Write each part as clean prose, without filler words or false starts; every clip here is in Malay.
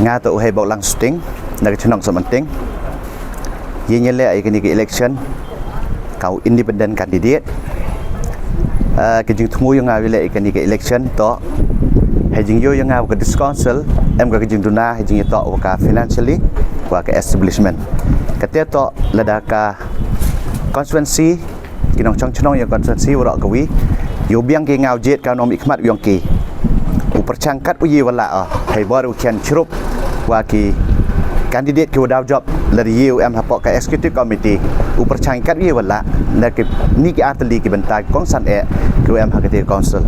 Nga to Heiboklang Suting na kacunong sa manting Yieñ ay kini election kau independent candidate kajing tunggu yang ngawile kini election to hajing yo yang ngaw ke discouncil em ka kajing duna hajing to ka financially wa ka establishment kate to ladaka constituency kinong chong yang constituency ura kawi yo biang ke ngaw jet ka nom ikmat yong ki upercangkat uyi wala hai baru kian chrup wa ki candidate ki wadaw job lari yu em hapok ka executive committee upercangkat uyi wala na ki ni ki arteli ki bentai kong san ki em hakati council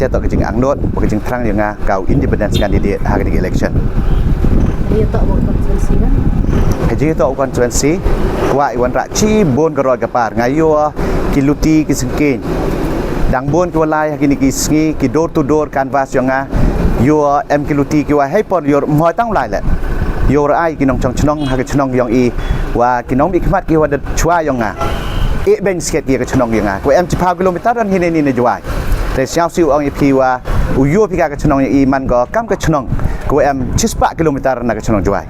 te to kajing angnot kajing trang yang kau independent candidate hakati election dia to constituency kan kajing to constituency wa iwan ra chi bon ka rod ka par ngayo ki luti ki singkin dang bon ki walai hakini ki sngi ki door to door canvas yang yo em ki luti ki wa hai por yor moi tang lai la yo ai ki nong chong chnong ha ki chnong yang i wa ki nong bi khmat ki wa de chwa yang e ben sket ki ka chnong yang ko em chi pa kilometer ran hin ni ne jwai te siao siu ong i pi wa u yo pi ka chnong yang i man go kam ka chnong ko em 4 kilometer na ka chnong jwai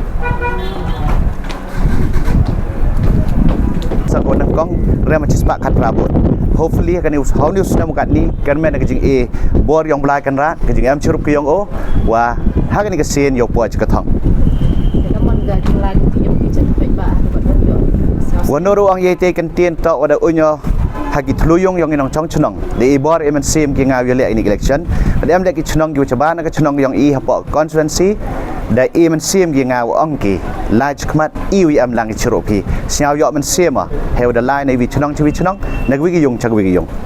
sa ko nam kong rem 4 khat rabot hopefully kan news how news na mukat ni kan men kajing e bor yang blai kan ra kajing em churup ki yang o wa ha kan ni ka sen yo po ka thong Wanoro ang yete kan tien to wada unyo hagi tluyong yang inong chong chunong de ibor emen sim ki ngaw yele ini election de em de ki chunong yu chabana ka chunong yang i hapo constituency da emen sim ki ngaw ongki large kmat iwi am lang churup ki siaw yo men sim he wada line vi chunong nagwi ki yung chagwi ki yung